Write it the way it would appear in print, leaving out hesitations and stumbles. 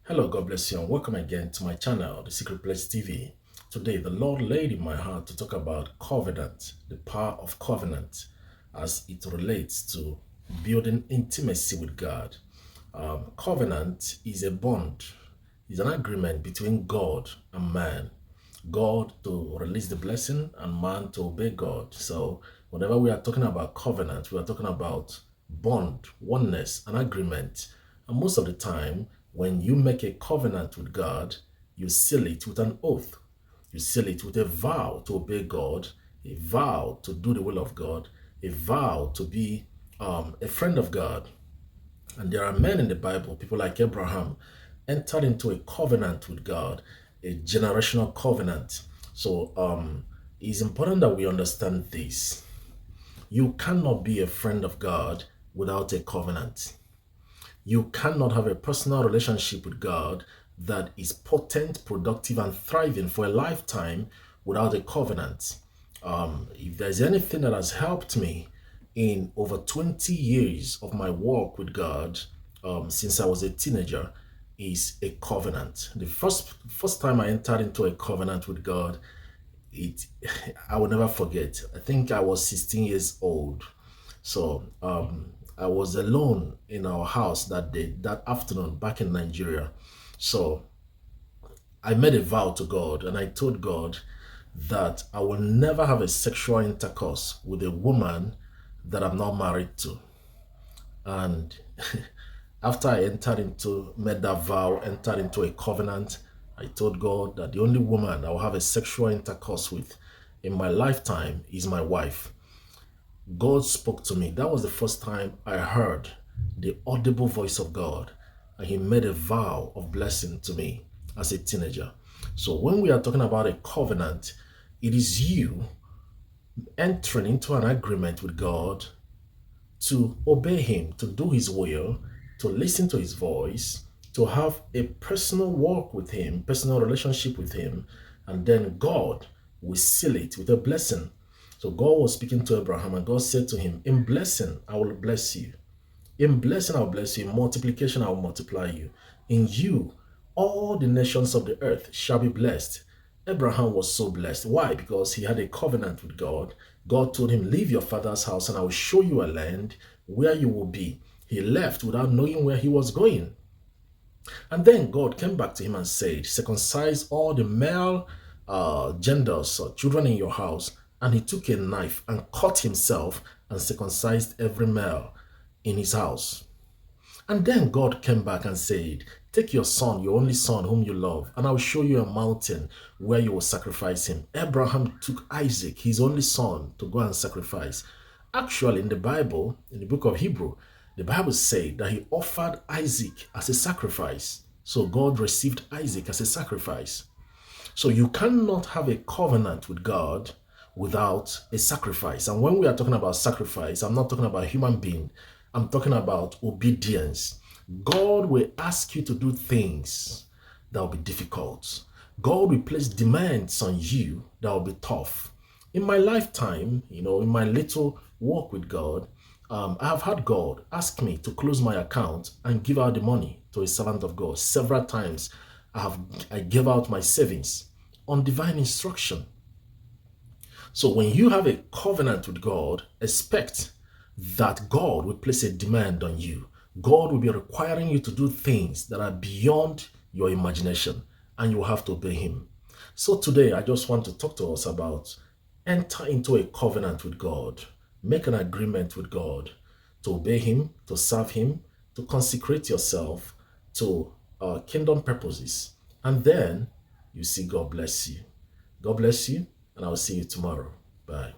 Hello, God bless you, and welcome again to my channel, The Secret Place TV. Today, the Lord laid in my heart to talk about covenant, the power of covenant, as it relates to building intimacy with God. Covenant is a bond, is an agreement between God and man. God to release the blessing and man to obey God. So, whenever we are talking about covenant, we are talking about bond, oneness, and agreement. And most of the time, when you make a covenant with God, you seal it with an oath. You seal it with a vow to obey God, a vow to do the will of God, a vow to be a friend of God. And there are men in the Bible, people like Abraham, entered into a covenant with God, a generational covenant. So it's important that we understand this. You cannot be a friend of God without a covenant. You cannot have a personal relationship with God that is potent, productive, and thriving for a lifetime without a covenant. If there's anything that has helped me in over 20 years of my walk with God, since I was a teenager, is a covenant. The first time I entered into a covenant with God, it I will never forget. I think I was 16 years old. So I was alone in our house that day, that afternoon back in Nigeria. So I made a vow to God and I told God that I will never have a sexual intercourse with a woman that I'm not married to. And after I made that vow, entered into a covenant, I told God that the only woman I will have a sexual intercourse with in my lifetime is my wife. God spoke to me. That was the first time I heard the audible voice of God. And He made a vow of blessing to me as a teenager. So when we are talking about a covenant, it is you entering into an agreement with God to obey Him, to do His will, to listen to His voice, to have a personal walk with Him, personal relationship with Him, and then God will seal it with a blessing. So God was speaking to Abraham, and God said to him, in blessing, I will bless you. In blessing, I will bless you. In multiplication, I will multiply you. In you, all the nations of the earth shall be blessed. Abraham was so blessed. Why? Because he had a covenant with God. God told him, leave your father's house and I will show you a land where you will be. He left without knowing where he was going. And then God came back to him and said, circumcise all the male genders or children in your house. And he took a knife and cut himself and circumcised every male in his house. And then God came back and said, take your son, your only son whom you love, and I will show you a mountain where you will sacrifice him. Abraham took Isaac, his only son, to go and sacrifice. Actually, in the Bible, in the book of Hebrew, the Bible said that he offered Isaac as a sacrifice. So God received Isaac as a sacrifice. So you cannot have a covenant with God without a sacrifice. And when we are talking about sacrifice, I'm not talking about human being. I'm talking about obedience. God will ask you to do things that will be difficult. God will place demands on you that will be tough. In my lifetime, in my little walk with God, I have had God ask me to close my account and give out the money to a servant of God. Several times I gave out my savings on divine instruction. So when you have a covenant with God, expect that God will place a demand on you. God will be requiring you to do things that are beyond your imagination, and you will have to obey Him. So today, I just want to talk to us about enter into a covenant with God. Make an agreement with God to obey Him, to serve Him, to consecrate yourself to kingdom purposes. And then you see God bless you. God bless you, and I'll see you tomorrow. Bye.